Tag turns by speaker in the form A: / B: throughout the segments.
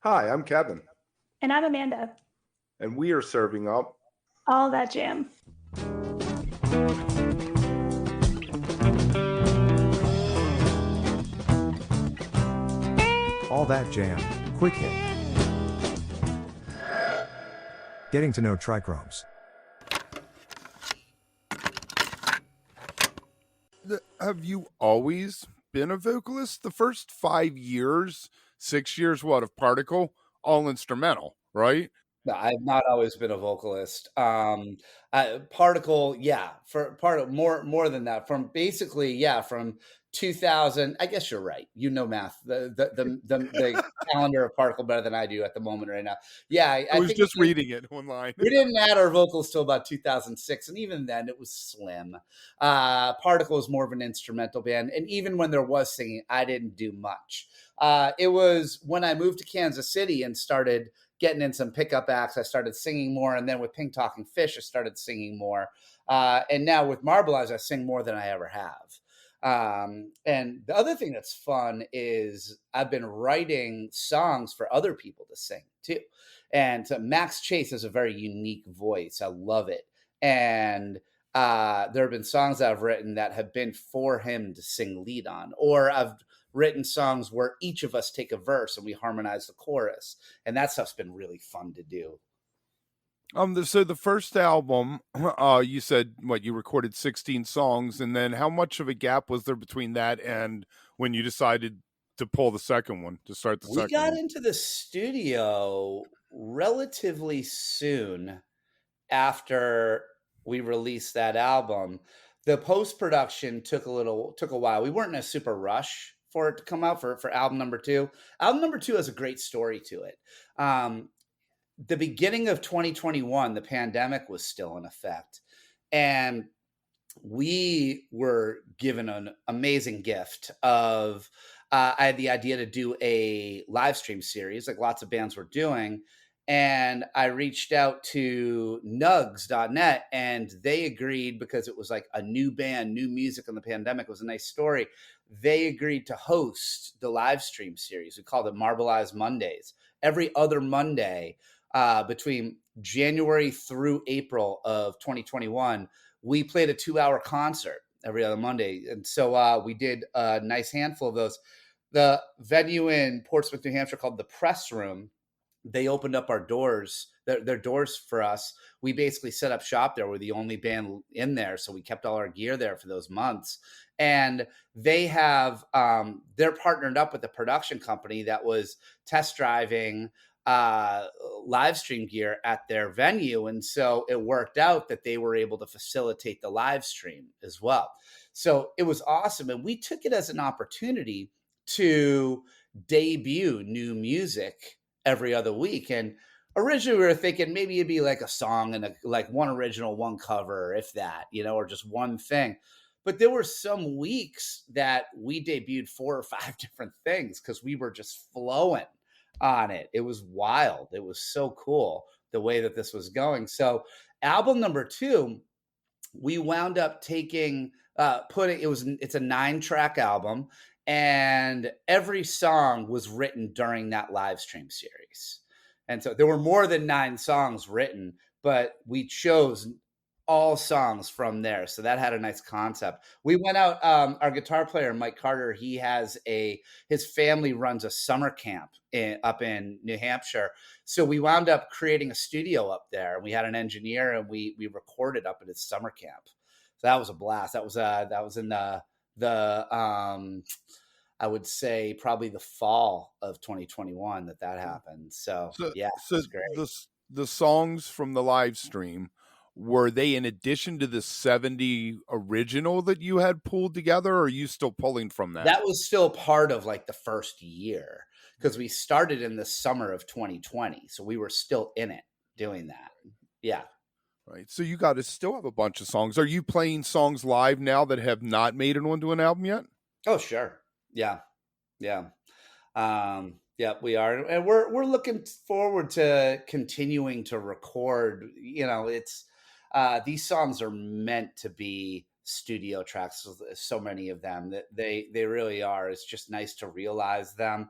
A: Hi, I'm Kevin,
B: And I'm Amanda.
A: and we are serving up
B: All that jam.
C: All That Jam, Quick Hit. Getting to know trichromes.
D: Have you always been a vocalist? The first 5 years, 6 years, what, of Particle, all instrumental, right?
E: No, I've not always been a vocalist. Particle, yeah, for part of more than that. From basically, yeah, from 2000. I guess you're right. You know math, the calendar of Particle better than I do at the moment right now. Yeah,
D: I
E: I
D: was
E: think
D: just reading it online.
E: we didn't add our vocals till about 2006, and even then it was slim. Particle was more of an instrumental band, and even when there was singing, I didn't do much. It was when I moved to Kansas City and started getting in some pickup acts, I started singing more, and then with Pink Talking Phish, I started singing more. And now with Marble Eys, I sing more than I ever have. And the other thing that's fun is I've been writing songs for other people to sing too. And so Max Chase has a very unique voice. I love it. And there have been songs I've written that have been for him to sing lead on, or I've written songs where each of us take a verse and we harmonize the chorus. And that stuff's been really fun to do.
D: So the first album, you said what you recorded 16 songs, and then how much of a gap was there between that and when you decided to pull the second one to start the
E: We
D: second
E: got
D: one?
E: into the studio relatively soon after we released that album. The post-production took a while. We weren't in a super rush for it to come out for album number two. Album number two has a great story to it. The beginning of 2021, the pandemic was still in effect. And we were given an amazing gift of I had the idea to do a live stream series like lots of bands were doing, and I reached out to nugs.net and they agreed, because it was like a new band, new music in the pandemic. It was a nice story. They agreed to host the live stream series. We called it Marble Eys Mondays. Every other Monday between January through April of 2021, we played a 2-hour concert every other Monday. And so we did a nice handful of those. The venue in Portsmouth, New Hampshire called the Press Room, they opened up our doors, their doors for us. We basically set up shop there. We're the only band in there. So we kept all our gear there for those months. And they have, they're partnered up with a production company that was test driving live stream gear at their venue. And so it worked out that they were able to facilitate the live stream as well. So it was awesome. And we took it as an opportunity to debut new music every other week. And originally we were thinking maybe it'd be like a song and like one original, one cover, if that, or just one thing. But there were some weeks that we debuted 4 or 5 different things because we were just flowing on it. It was wild. It was so cool the way that this was going. So album number 2, we wound up taking it's a 9-track album, and every song was written during that live stream series. And so there were more than 9 songs written, but we chose all songs from there. So that had a nice concept. We went out, our guitar player, Mike Carter, his family runs a summer camp up in New Hampshire. So we wound up creating a studio up there, and we had an engineer, and we recorded up at his summer camp. So that was a blast. That was in the I would say probably the fall of 2021 that happened. So yeah,
D: so
E: it's great.
D: the songs from the live stream, were they in addition to the 70 original that you had pulled together, or are you still pulling from that?
E: That was still part of like the first year, because we started in the summer of 2020. So we were still in it doing that. Yeah.
D: Right. So you got to still have a bunch of songs. Are you playing songs live now that have not made it onto an album yet?
E: Oh, sure. Yeah. Yeah. Yeah, we are. And we're looking forward to continuing to record. It's these songs are meant to be studio tracks, so many of them that they really are. It's just nice to realize them.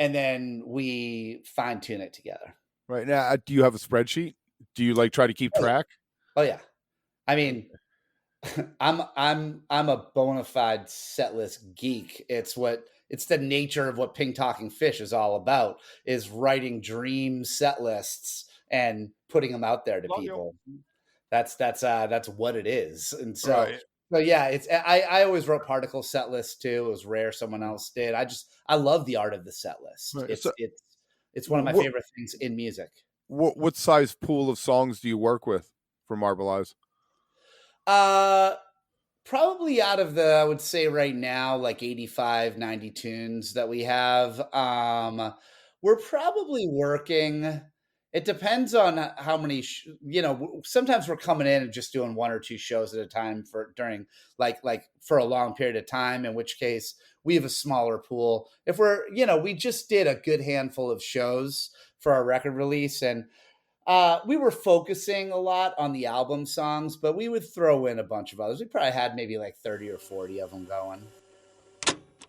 E: and then we fine tune it together.
D: Right now, do you have a spreadsheet? Do you like try to keep track?
E: Oh yeah, I mean, I'm a bona fide set list geek. It's the nature of what Talking Phish is all about, is writing dream set lists and putting them out there to people. That's what it is. And so,
D: Right.
E: so yeah, I always wrote particle set lists too. It was rare someone else did. I love the art of the set list.
D: Right.
E: It's one of my favorite things in music.
D: What size pool of songs do you work with for Marble Eys?
E: Probably out of I would say right now, like 85, 90 tunes that we have. We're probably working. It depends on how many, sometimes we're coming in and just doing 1 or 2 shows at a time during for a long period of time, in which case we have a smaller pool. If we just did a good handful of shows for our record release, and we were focusing a lot on the album songs, but we would throw in a bunch of others. We probably had maybe like 30 or 40 of them going.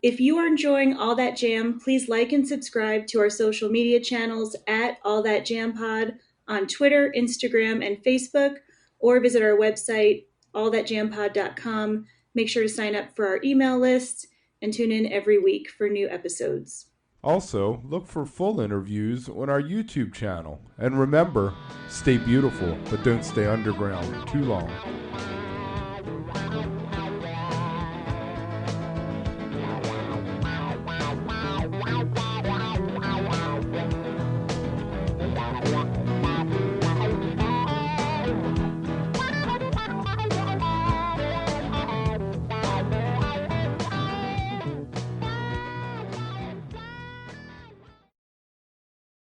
B: If you are enjoying All That Jam, please like and subscribe to our social media channels at All That Jam Pod on Twitter, Instagram, and Facebook, or visit our website, allthatjampod.com. Make sure to sign up for our email list and tune in every week for new episodes.
F: Also, look for full interviews on our YouTube channel. And remember, stay beautiful, but don't stay underground too long.